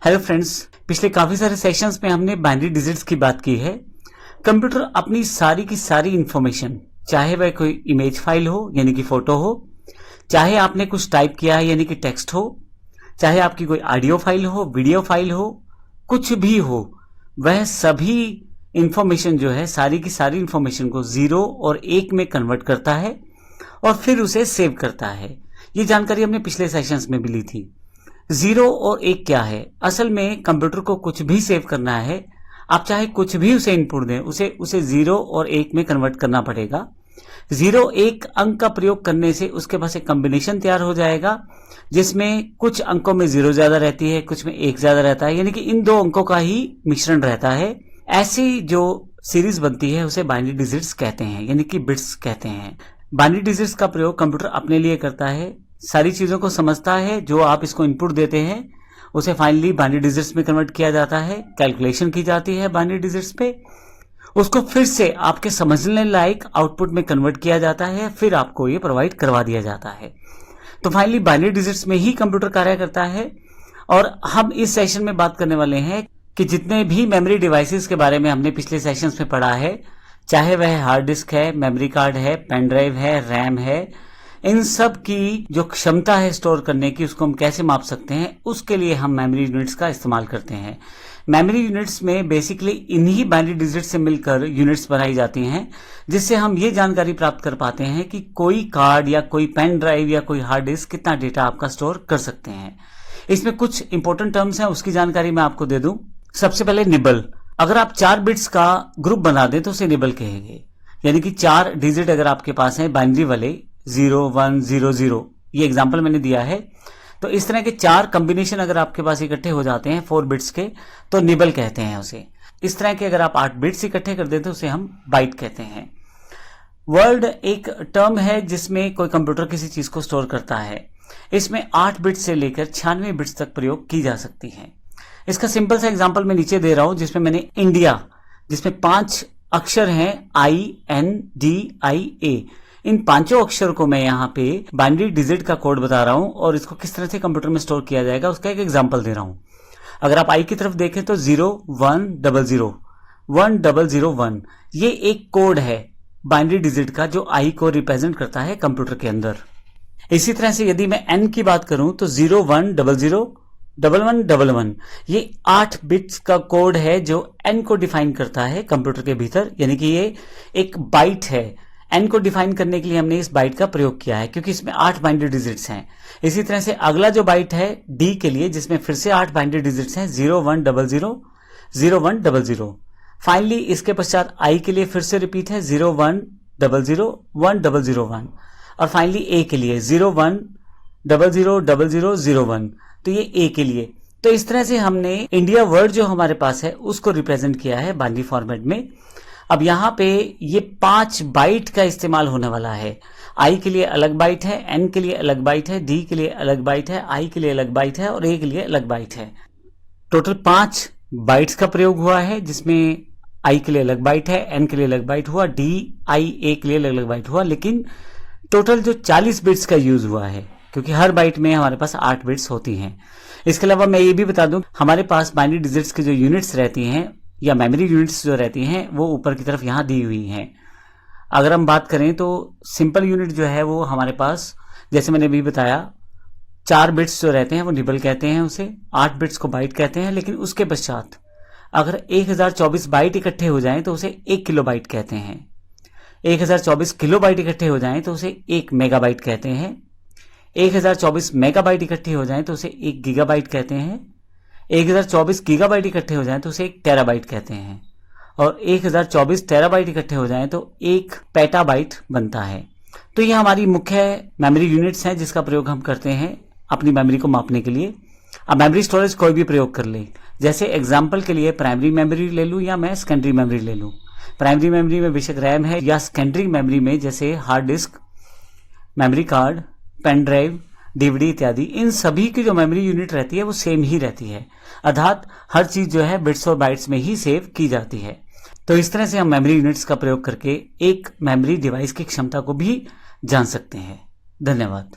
Hello friends, पिछले काफी सारे सेशंस में हमने बाइनरी डिजिट्स की बात की है। कंप्यूटर अपनी सारी की सारी इंफॉर्मेशन, चाहे वह कोई इमेज फाइल हो यानी कि फोटो हो, चाहे आपने कुछ टाइप किया है यानी कि टेक्स्ट हो, चाहे आपकी कोई ऑडियो फाइल हो, वीडियो फाइल हो, कुछ भी हो, वह सभी इंफॉर्मेशन जो है सारी की सारी इंफॉर्मेशन को 0 और 1 में कन्वर्ट करता है और फिर उसे सेव करता है। ये जानकारी हमने पिछले सेशंस में भी ली थी। 0 और 1 क्या है? असल में कंप्यूटर को कुछ भी सेव करना है, आप चाहे कुछ भी उसे इनपुट दें, उसे 0 और 1 में कन्वर्ट करना पड़ेगा। 0-1 अंक का प्रयोग करने से उसके पास एक कॉम्बिनेशन तैयार हो जाएगा जिसमें कुछ अंकों में 0 ज्यादा रहती है, कुछ में 1 ज्यादा रहता है, यानी कि इन दो अंकों का ही मिश्रण रहता है। ऐसी जो सीरीज बनती है उसे बाइनरी डिजिट्स कहते हैं, यानी कि बिट्स कहते हैं। बाइनरी डिजिट्स का प्रयोग कंप्यूटर अपने लिए करता है, सारी चीजों को समझता है, जो आप इसको इनपुट देते हैं उसे फाइनली बाइनरी डिजिट्स में कन्वर्ट किया जाता है, कैलकुलेशन की जाती है बाइनरी डिजिट्स पे, उसको फिर से आपके समझने लायक आउटपुट में कन्वर्ट किया जाता है, फिर आपको ये प्रोवाइड करवा दिया जाता है। तो फाइनली बाइनरी डिजिट्स में ही कंप्यूटर कार्य करता है। और हम इस सेशन में बात करने वाले हैं कि जितने भी मेमोरी डिवाइसेस के बारे में हमने पिछले सेशंस में पढ़ा है, चाहे वह हार्ड डिस्क है, मेमोरी कार्ड है, पेन ड्राइव है, रैम है, इन सब की जो क्षमता है स्टोर करने की, उसको हम कैसे माप सकते हैं, उसके लिए हम मेमोरी यूनिट्स का इस्तेमाल करते हैं। मेमोरी यूनिट्स में बेसिकली इन्हीं बाइनरी डिजिट्स से मिलकर यूनिट्स बनाई जाती हैं, जिससे हम ये जानकारी प्राप्त कर पाते हैं कि कोई कार्ड या कोई पेन ड्राइव या कोई हार्ड डिस्क कितना डेटा आपका स्टोर कर सकते हैं। इसमें कुछ इंपॉर्टेंट टर्म्स हैं, उसकी जानकारी मैं आपको दे दूं। सबसे पहले निबल। अगर आप 4 बिट्स का ग्रुप बना दें तो उसे निबल कहेंगे, यानी कि 4 डिजिट अगर आपके पास है बाइनरी वाले 0 1 0 0, ये एग्जांपल मैंने दिया है, तो इस तरह के 4 कॉम्बिनेशन अगर आपके पास इकट्ठे हो जाते हैं 4 बिट्स के तो निबल कहते हैं उसे। इस तरह के अगर आप 8 बिट्स इकट्ठे कर दें तो उसे हम बाइट कहते हैं। वर्ड एक टर्म है जिसमें कोई कंप्यूटर किसी चीज को स्टोर करता है। इसमें 8 बिट्स से लेकर 96 बिट्स तक प्रयोग की जा सकती है। इसका सिंपल सा एग्जांपल मैं नीचे दे रहा हूं, जिसमें मैंने इंडिया, जिसमें 5 अक्षर हैं INDIA, इन 5 अक्षर को मैं यहाँ पे बाइनरी डिजिट का कोड बता रहा हूं और इसको किस तरह से कंप्यूटर में स्टोर किया जाएगा उसका एक एग्जांपल दे रहा हूं। अगर आप आई की तरफ देखें तो 0 1 0 0 1 0 0 1, ये एक कोड है बाइनरी डिजिट का जो आई को रिप्रेजेंट करता है कंप्यूटर के अंदर। इसी तरह से यदि मैं एन की बात करूं तो 0 1 0 0 1 1 1 1, ये 8 बिट्स का कोड है जो एन को डिफाइन करता है कंप्यूटर के भीतर, यानी कि ये एक बाइट है। एन को डिफाइन करने के लिए हमने इस बाइट का प्रयोग किया है क्योंकि इसमें 8 बाइनरी डिजिट्स हैं। इसी तरह से अगला जो बाइट है डी के लिए, जिसमें फिर से 8 बाइनरी डिजिट्स हैं 0 1 0 0 0 1 0 0। फाइनली इसके पश्चात आई के लिए फिर से रिपीट है 0 1 0 0 1 0 0 1, और फाइनली ए के लिए 0 1 0 0 0 0 0 1, तो ये ए के लिए। तो इस तरह से हमने इंडिया वर्ड जो हमारे पास है उसको रिप्रेजेंट किया है बाइनरी फॉर्मेट में। अब यहाँ पे ये 5 बाइट का इस्तेमाल होने वाला है। आई के लिए अलग बाइट है, एन के लिए अलग बाइट है, डी के लिए अलग बाइट है, आई के लिए अलग बाइट है और ए के लिए अलग बाइट है। टोटल 5 बाइट्स का प्रयोग हुआ है, जिसमें आई के लिए अलग बाइट है, एन के लिए अलग बाइट हुआ, DIA के लिए अलग अलग बाइट हुआ, लेकिन टोटल जो 40 बिट्स का यूज हुआ है, क्योंकि हर बाइट में हमारे पास 8 बिट्स होती हैं। इसके अलावा मैं ये भी बता दूं, हमारे पास बाइनरी डिजिट्स की जो यूनिट्स रहती हैं या मेमोरी यूनिट्स जो रहती हैं वो ऊपर की तरफ यहां दी हुई हैं। अगर हम बात करें तो सिंपल यूनिट जो है वो हमारे पास, जैसे मैंने भी बताया, 4 बिट्स जो रहते हैं वो निबल कहते हैं उसे, 8 बिट्स को बाइट कहते हैं, लेकिन उसके पश्चात अगर 1024 बाइट इकट्ठे हो जाएं तो उसे 1 किलोबाइट कहते हैं। 1024 किलोबाइट इकट्ठे हो जाएं तो उसे 1 मेगाबाइट कहते हैं। 1024 मेगाबाइट इकट्ठे हो जाएं तो उसे 1 गीगाबाइट कहते हैं। 1024 गीगाबाइट इकट्ठे हो जाएं तो उसे 1 टेराबाइट कहते हैं, और 1024 टेराबाइट इकट्ठे हो जाएं तो 1 पेटाबाइट बनता है। तो ये हमारी मुख्य मेमोरी यूनिट्स हैं जिसका प्रयोग हम करते हैं अपनी मेमोरी को मापने के लिए। अब मेमोरी स्टोरेज कोई भी प्रयोग कर ले, जैसे एग्जाम्पल के लिए प्राइमरी मेमोरी ले लूं या मैं सेकेंडरी मेमोरी ले लूं। प्राइमरी मेमोरी में बेशक रैम है, या सेकेंडरी मेमोरी में जैसे hard disk, memory card, pen drive, DVD इत्यादि, इन सभी की जो मेमोरी यूनिट रहती है वो सेम ही रहती है, अर्थात हर चीज जो है बिट्स और बाइट्स में ही सेव की जाती है। तो इस तरह से हम मेमोरी यूनिट्स का प्रयोग करके एक मेमोरी डिवाइस की क्षमता को भी जान सकते हैं। धन्यवाद।